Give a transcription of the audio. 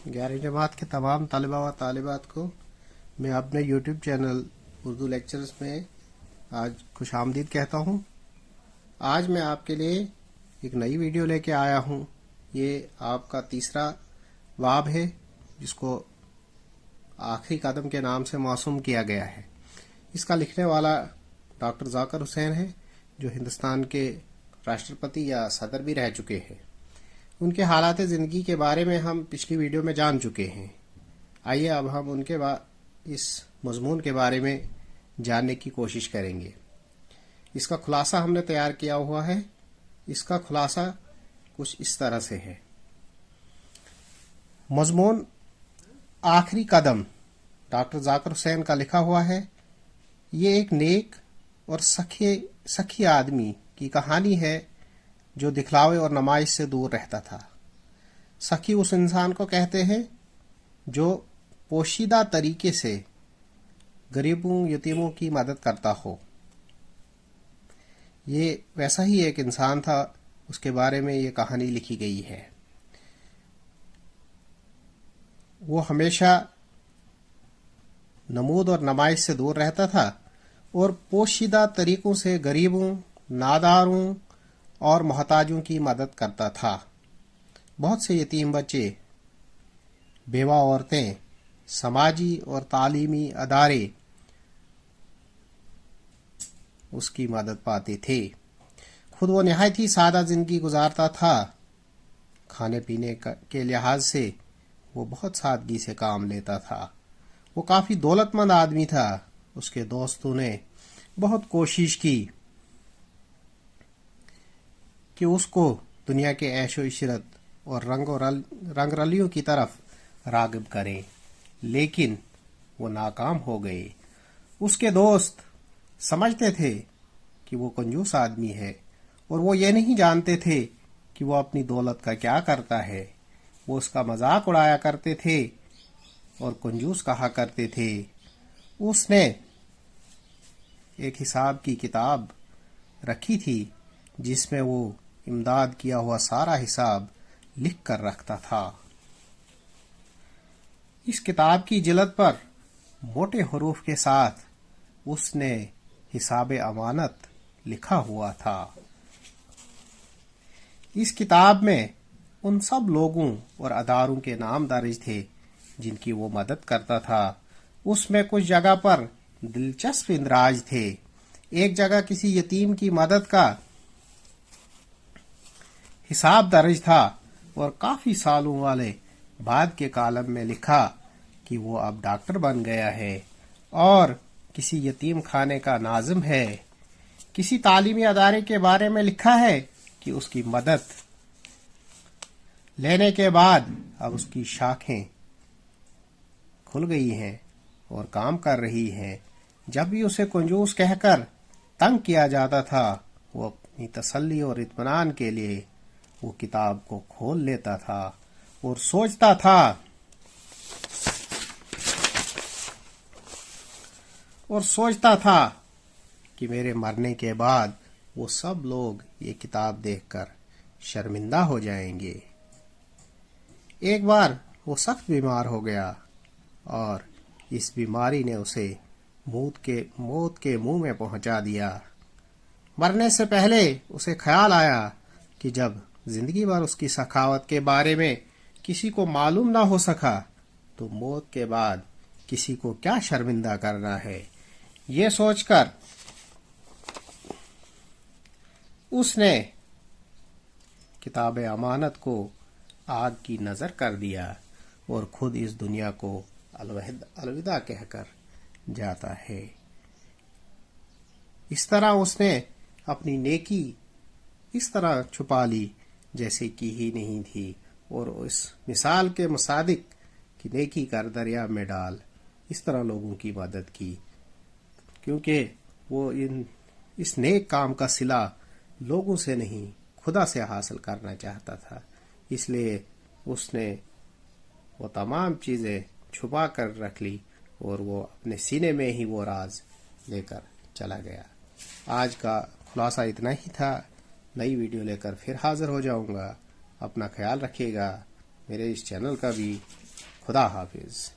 11वीं जमात के तमाम तलबा व तालिबात को मैं अपने यूट्यूब चैनल उर्दू लेक्चर्स में आज खुश आमदीद कहता हूँ। आज मैं आपके लिए एक नई वीडियो लेके आया हूँ। ये आपका तीसरा बाब है जिसको आखिरी कदम के नाम से मौसूम किया गया है। इसका लिखने वाला डॉक्टर जाकिर हुसैन है, जो हिंदुस्तान के राष्ट्रपति या सदर भी रह चुके हैं। उनके हालात ज़िंदगी के बारे में हम पिछली वीडियो में जान चुके हैं। आइए अब हम उनके इस मजमून के बारे में जानने की कोशिश करेंगे। इसका खुलासा हमने तैयार किया हुआ है। इसका खुलासा कुछ इस तरह से है। मजमून आखिरी कदम डॉक्टर जाकिर हुसैन का लिखा हुआ है। ये एक नेक और सखी आदमी की कहानी है जो दिखलावे और नमाइश से दूर रहता था। सखी उस इंसान को कहते हैं जो पोशीदा तरीके से गरीबों यतीमों की मदद करता हो। ये वैसा ही एक इंसान था, उसके बारे में ये कहानी लिखी गई है। वो हमेशा नमूद और नमाइश से दूर रहता था और पोशीदा तरीकों से गरीबों, नादारों और मोहताजों की मदद करता था। बहुत से यतीम बच्चे, बेवा औरतें, समाजी और तालीमी अदारे उसकी मदद पाते थे। खुद वो निहायत ही सादा जिंदगी गुजारता था। खाने पीने के लिहाज से वो बहुत सादगी से काम लेता था। वो काफी दौलतमंद आदमी था। उसके दोस्तों ने बहुत कोशिश की कि उसको दुनिया के ऐशो इशरत और रंगरलियों की तरफ राग़िब करें, लेकिन वो नाकाम हो गए। उसके दोस्त समझते थे कि वो कंजूस आदमी है और वो ये नहीं जानते थे कि वो अपनी दौलत का क्या करता है। वो उसका मजाक उड़ाया करते थे और कंजूस कहा करते थे। उसने एक हिसाब की किताब रखी थी जिसमें वो इमदाद किया हुआ सारा हिसाब लिख कर रखता था। इस किताब की जिल्द पर मोटे हरूफ के साथ उसने हिसाब अमानत लिखा हुआ था। इस किताब में उन सब लोगों और अदारों के नाम दर्ज थे जिनकी वो मदद करता था। उसमें कुछ जगह पर दिलचस्प इंदराज थे। एक जगह किसी यतीम की मदद का हिसाब दर्ज था और काफी सालों वाले बाद के कालम में लिखा कि वो अब डॉक्टर बन गया है और किसी यतीम खाने का नाजिम है। किसी तालीमी अदारे के बारे में लिखा है कि उसकी मदद लेने के बाद अब उसकी शाखें खुल गई हैं और काम कर रही हैं। जब भी उसे कंजूस कहकर तंग किया जाता था, वो अपनी तसल्ली और इत्मीनान के लिए वो किताब को खोल लेता था और सोचता था कि मेरे मरने के बाद वो सब लोग ये किताब देखकर शर्मिंदा हो जाएंगे। एक बार वो सख्त बीमार हो गया और इस बीमारी ने उसे मौत के मुंह में पहुंचा दिया। मरने से पहले उसे ख्याल आया कि जब जिंदगी भर उसकी सखावत के बारे में किसी को मालूम ना हो सका, तो मौत के बाद किसी को क्या शर्मिंदा करना है। ये सोचकर उसने किताब अमानत को आग की नजर कर दिया और खुद इस दुनिया को अलविदा कहकर जाता है। इस तरह उसने अपनी नेकी इस तरह छुपा ली जैसे की ही नहीं थी और उस मिसाल के मुसादिक कि नेकी कर दरिया में डाल, इस तरह लोगों की मदद की, क्योंकि वो इस नेक काम का सिला लोगों से नहीं खुदा से हासिल करना चाहता था। इसलिए उसने वो तमाम चीज़ें छुपा कर रख ली और वो अपने सीने में ही वो राज लेकर चला गया। आज का खुलासा इतना ही था। नई वीडियो लेकर फिर हाजिर हो जाऊंगा। अपना ख्याल रखिएगा। मेरे इस चैनल का भी خدا حافظ.